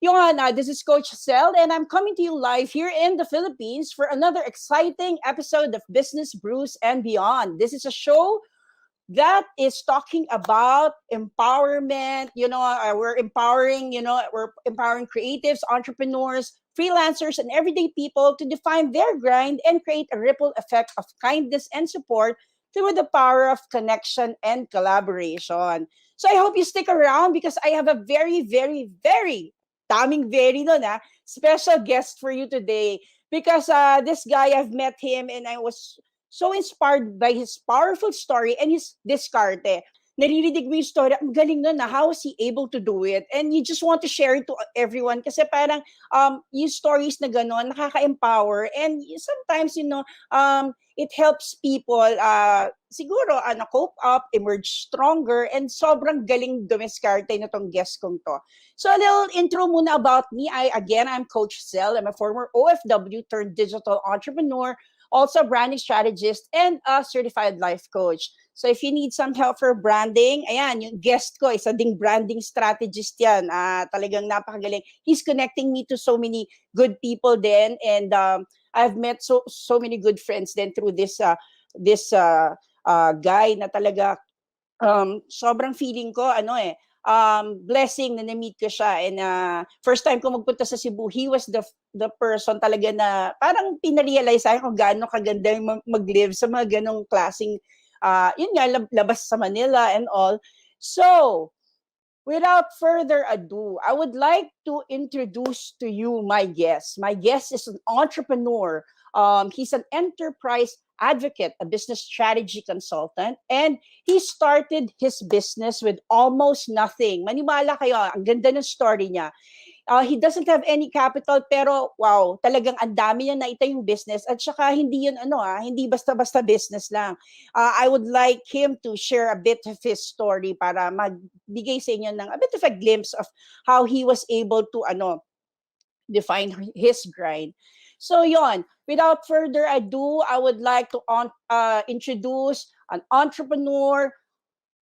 This is Coach Cell, and I'm coming to you live here in the Philippines for another exciting episode of Business Brews and Beyond. This is a show that is talking about empowerment. We're empowering creatives, entrepreneurs, freelancers, and everyday people to define their grind and create a ripple effect of kindness and support through the power of connection and collaboration. So I hope you stick around because I have a very, very, very daming very no na special guest for you today because this guy I've met him and I was so inspired by his powerful story and his diskarte. Naririnig mo yung story, ang galing nun na, how was he able to do it? And you just want to share it to everyone kasi parang yung stories na gano'n, nakaka-empower. And sometimes, it helps people siguro cope up, emerge stronger, and sobrang galing dumiskarte na tong guest kong to. So a little intro muna about me. I'm Coach Cell. I'm a former OFW turned digital entrepreneur, also a branding strategist and a certified life coach. So if you need some help for branding, ayan, yung guest ko, isa ding branding strategist yan. Talagang napakagaling. He's connecting me to so many good people then, and I've met so many good friends then through this guy na talaga sobrang feeling ko blessing na na-meet ko siya, and first time ko magpunta sa Cebu, he was the person talaga na parang pinarealize sa akin kung gaano kaganda yung mag-live sa mga ganong klaseng yun nga, labas sa Manila and all. So without further ado, I would like to introduce to you my guest. My guest is an entrepreneur. He's an enterprise advocate, a business strategy consultant, and he started his business with almost nothing. Maniwala kayo, ang ganda ng story niya. He doesn't have any capital pero wow, talagang ang dami niya naitayong business at saka hindi yun hindi basta-basta business lang. I would like him to share a bit of his story para magbigay sa inyo ng a bit of a glimpse of how he was able to define his grind. So yon, without further ado, I would like to introduce an entrepreneur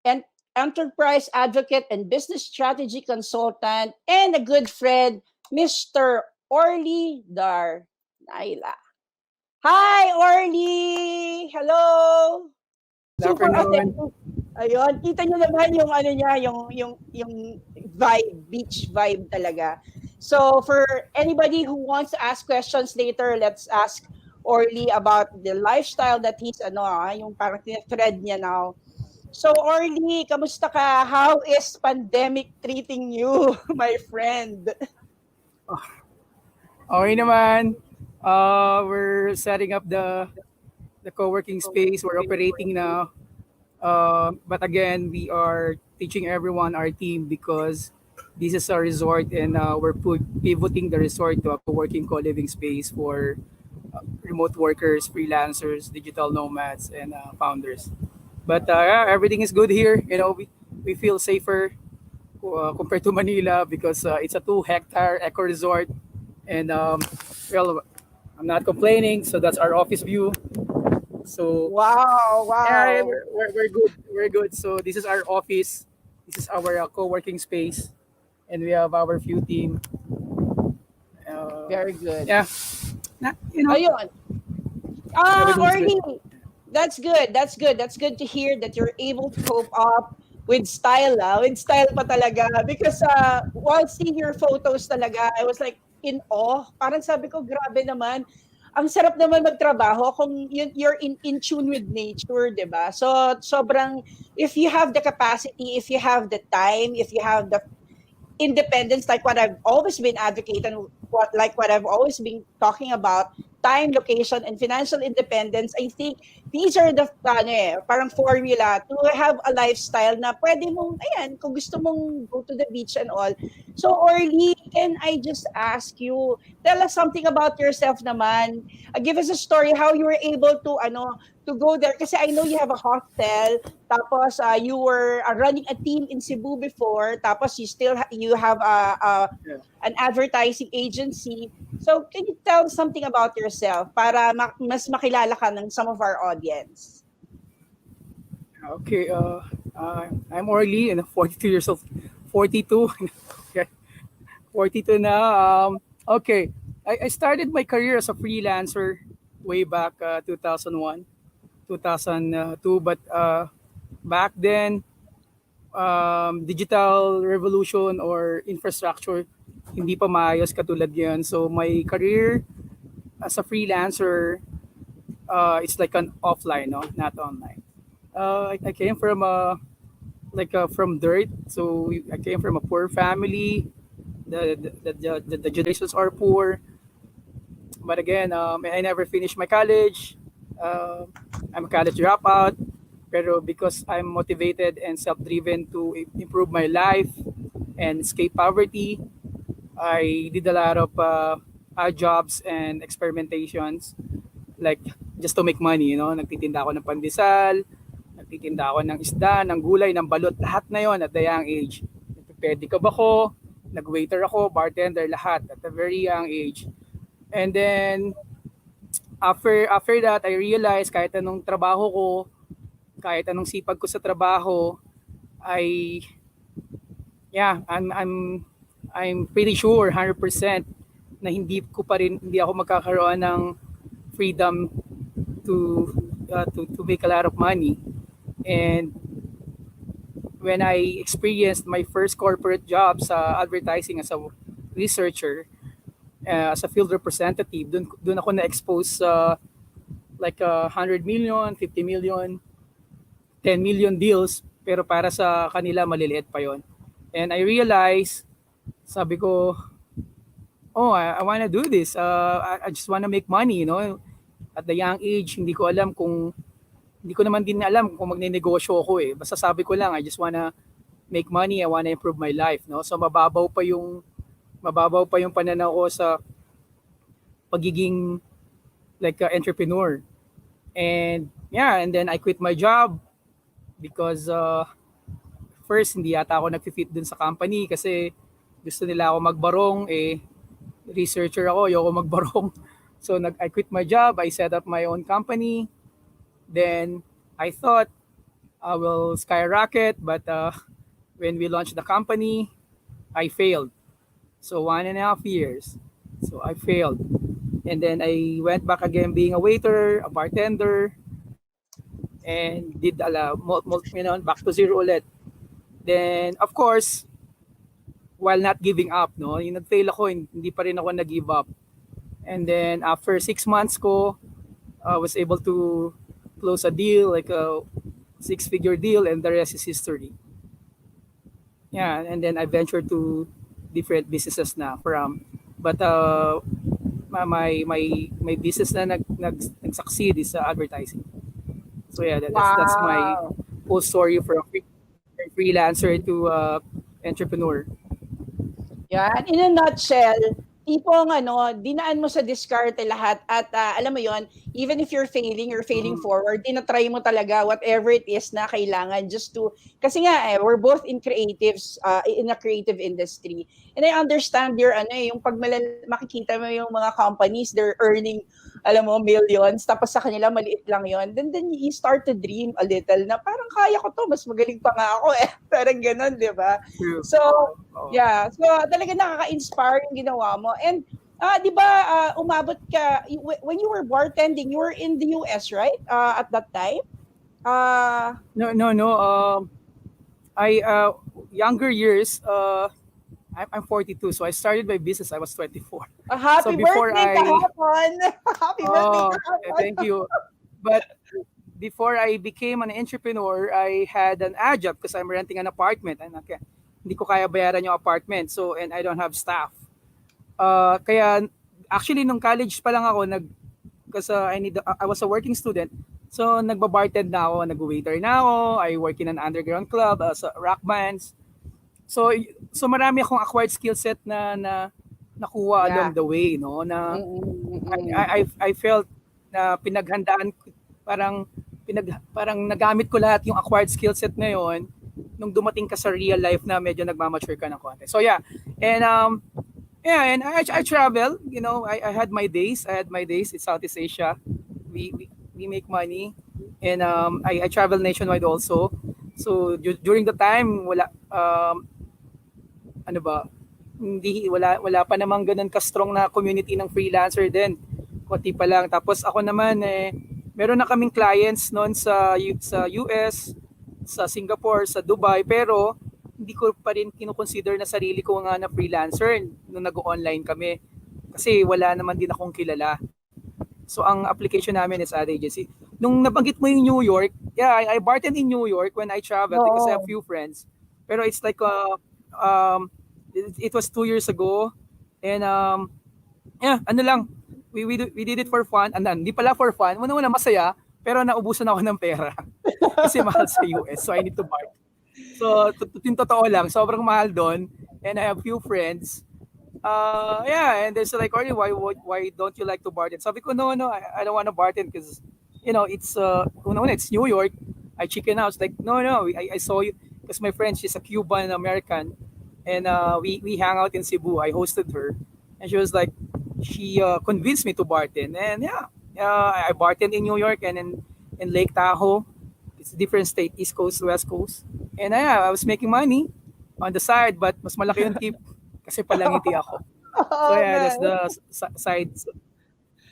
and enterprise advocate and business strategy consultant and a good friend, Mr. Orly Darnaila. Hi, Orly! Hello! Good Super afternoon. authentic. Ayun, kita nyo naman yung niya, yung vibe, beach vibe talaga. So for anybody who wants to ask questions later, let's ask Orly about the lifestyle that he's yung parang thread niya now. So Orly, kamusta ka? How is pandemic treating you, my friend? Okay naman. We're setting up the co-working space. We're operating now. But again, we are teaching everyone, our team, because this is a resort and we're pivoting the resort to a co-working co-living space for remote workers, freelancers, digital nomads, and founders. But yeah, everything is good here. We feel safer compared to Manila because it's a 2 hectare eco resort. And well, I'm not complaining. So that's our office view. So Wow, yeah, wow. we're good. We're good. So this is our office. This is our co-working space, and we have our few team. Very good. Yeah, Ayun. everything's good. Orly, that's good. That's good. That's good to hear that you're able to cope up with style, with style pa talaga. Because while seeing your photos talaga, I was like in awe. Parang sabi ko, grabe naman. Ang sarap naman magtrabaho kung you're in tune with nature, di ba? So, sobrang, if you have the capacity, if you have the time, if you have the independence, like what I've always been advocating, what I've always been talking about, time, location, and financial independence. I think these are the parang formula to have a lifestyle na pwede mong, ayan, kung gusto mong go to the beach and all. So, Orly, can I just ask you, tell us something about yourself naman. Give us a story how you were able to, to go there. Kasi I know you have a hostel, tapos you were running a team in Cebu before, tapos you have Yeah. an advertising agency. So can you tell something about yourself para mas makilala ka ng some of our audience? Okay. I'm Orly and I'm 42 years old. 42. Okay. 42 na. Okay. I started my career as a freelancer way back 2001, 2002. But back then, digital revolution or infrastructure, hindi pa maayos katulad ngayon. So my career as a freelancer, it's like an offline, no, not online. I came from from dirt. So I came from a poor family. The generations are poor. But again, I never finished my college. Uh, I'm a college dropout. Pero because I'm motivated and self-driven to improve my life and escape poverty, I did a lot of odd jobs and experimentations, like just to make money, Nagtitinda ako ng pandesal, nagtitinda ako ng isda, ng gulay, ng balot, lahat na yon at the young age. Nagpipedicab ako, nag-waiter ako, bartender, lahat at a very young age. And then after that, I realized kahit anong trabaho ko, kahit anong sipag ko sa trabaho, I yeah, I'm pretty sure 100% na hindi ako magkakaroon ng freedom to make a lot of money. And when I experienced my first corporate job sa advertising as a researcher, as a field representative, dun ako na-expose sa like 100 million, 50 million, 10 million deals, pero para sa kanila maliliit pa yon. And I realized, sabi ko, oh, I wanna do this. I just wanna make money, At the young age, hindi ko naman din alam kung magne-negosyo ako eh. Basta sabi ko lang, I just wanna make money, I wanna improve my life, So mababaw pa yung pananaw ko sa pagiging like entrepreneur. And yeah, and then I quit my job because first hindi yata ako nag-fit dun sa company kasi gusto nila ako magbarong, researcher ako, ayoko magbarong. So I quit my job, I set up my own company. Then I thought I will skyrocket, but when we launched the company, I failed. So 1.5 years. So I failed. And then I went back again being a waiter, a bartender, and did back to zero ulit. Then, of course, while not giving up, yung nag-fail ako, hindi pa rin ako nag-give up. And then, after 6 months ko, I was able to close a deal, like a 6-figure deal, and the rest is history. Yeah, and then I ventured to different businesses na but my business na nag-succeed is advertising. So yeah, that's my whole story from freelancer to entrepreneur. Yan, in a nutshell, tipong dinaan mo sa diskarte lahat at alam mo yon, even if you're failing forward, tinatry mo talaga whatever it is na kailangan just to, kasi nga we're both in creatives, in a creative industry. And I understand your yung pag makikita mo yung mga companies, they're earning, alam mo, millions, tapos sa kanila maliit lang yon. Then you start to dream a little na parang kaya ko to, mas magaling pa nga ako eh. Parang ganun, di ba? So, yeah. So, talaga nakaka-inspire yung ginawa mo. And, di ba, umabot ka, when you were bartending, you were in the US, right? At that time? No. Younger years, I'm 42, so I started my business. I was 24. Happy birthday kahapon! Happy birthday kahapon! Thank you. But before I became an entrepreneur, I had an ad job because I'm renting an apartment. And hindi ko kaya bayaran yung apartment. So, and I don't have staff. Kaya, actually, nung college pa lang ako, because I was a working student. So, nagbabartend na ako, nag-waiter na ako. I work in an underground club, as rock bands. So marami akong acquired skill set na nakuha along the way, na I felt na pinaghandaan, parang nagamit ko lahat yung acquired skill set na yon nung dumating ka sa real life na medyo nagmamature ka ng konti. So yeah. And and I travel, I had my days in Southeast Asia. We make money, and I travel nationwide also. So during the time, wala wala pa namang ganun ka-strong na community ng freelancer din. Konti pa lang. Tapos ako naman meron na kaming clients noon sa US, sa Singapore, sa Dubai, pero hindi ko pa rin kino-consider na sarili ko nga na freelancer nung nag-online kami. Kasi wala naman din akong kilala. So ang application namin is ad agency. Nung nabanggit mo yung New York, yeah, I bartend in New York when I traveled because I have Oo. few friends. Pero it's like it was 2 years ago, and yeah, ano lang, we did it for fun. Hindi pala for fun. Una masaya, pero naubusan ako ng pera kasi mahal sa US, so I need to buy. So yung totoo lang, sobrang mahal doon, and I have few friends. Yeah, and there's like, "Arnie, why don't you like to bartend?" Sabi ko, no, I don't want to bartend because, it's it's New York. I chicken out. It's like, no, I saw you because my friend, she's a Cuban American, and we hang out in Cebu. I hosted her, and she was like, she convinced me to bartend, and yeah, I bartend in New York and in Lake Tahoe. It's a different state, East Coast, West Coast, and yeah, I was making money on the side, but mas malaki yung tip kasi palangiti ako. So Oo yeah, nga. that's the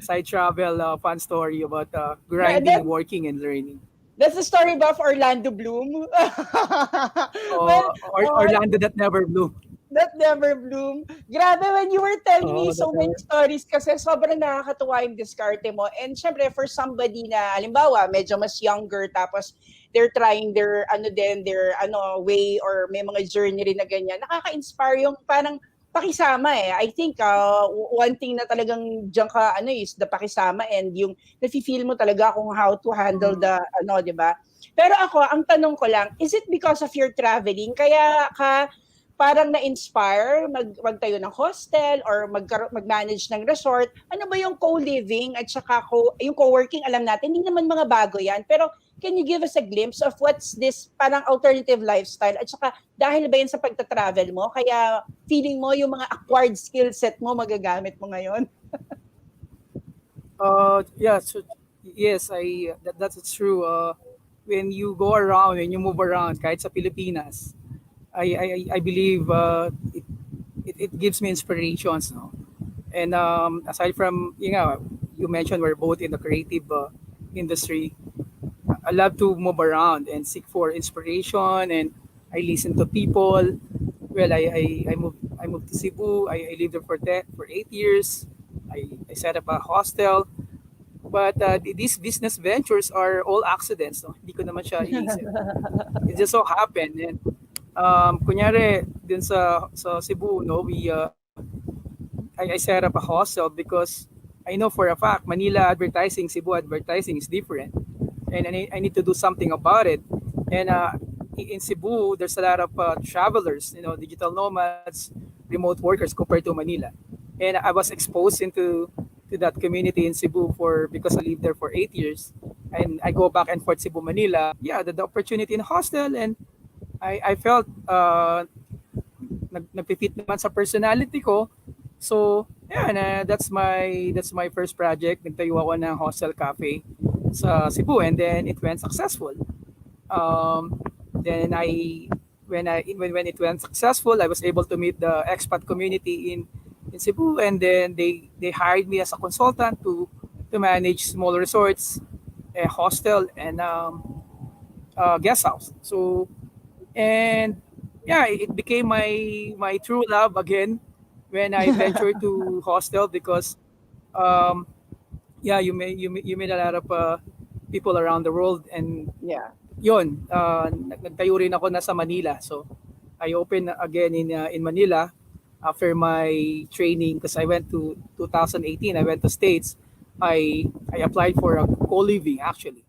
side travel fun story about That, grinding, working, and learning. that's the story about Orlando Bloom. Well, Orlando that never blew. that never bloom. Grabe, when you were telling me That so many never. stories kasi sobrang nakakatuwa yung diskarte mo. And syempre, for somebody na, halimbawa, medyo mas younger, tapos they're trying their way or may mga journey rin na ganyan, nakaka-inspire yung parang pakisama eh. I think one thing na talagang diyan ka is the pakisama and yung nafi-feel mo talaga kung how to handle the di ba? Pero ako, ang tanong ko lang, is it because of your traveling kaya ka parang na-inspire magtayo ng hostel or mag-manage ng resort? Ano ba yung co-living at saka yung co-working? Alam natin, hindi naman mga bago yan. Pero can you give us a glimpse of what's this parang alternative lifestyle? At saka dahil ba yan sa pagta-travel mo? Kaya feeling mo yung mga acquired skill set mo magagamit mo ngayon? Yeah, so yes, that's true. When you go around, when you move around, kahit sa Pilipinas, I believe it gives me inspirations, no? And aside from, you mentioned we're both in the creative industry. I love to move around and seek for inspiration, and I listen to people. Well, I moved to Cebu. I lived there for 8 years. I set up a hostel. But these business ventures are all accidents. No? Hindi ko naman siya iisip. It just so happened. And kunyari, dun sa Cebu, no, I set up a hostel because I know for a fact Manila advertising, Cebu advertising is different, and I need to do something about it. And in Cebu, there's a lot of travelers, digital nomads, remote workers compared to Manila. And I was exposed to that community in Cebu because I lived there for 8 years, and I go back and forth Cebu, Manila. Yeah, the opportunity in hostel, and I felt nagpipit naman sa personality ko. So, yeah, that's my first project. Nagtayo ako ng hostel cafe sa Cebu, and then it went successful. Then when it went successful, I was able to meet the expat community in Cebu, and then they hired me as a consultant to manage small resorts, a hostel, and guest house. So, and yeah, it became my true love again when I ventured to hostel because yeah, you meet a lot of people around the world, and Yeah. yon nagtayo rin ako na sa Manila. So I opened again in Manila after my training because I went to 2018. I went to States. I applied for a co-living actually.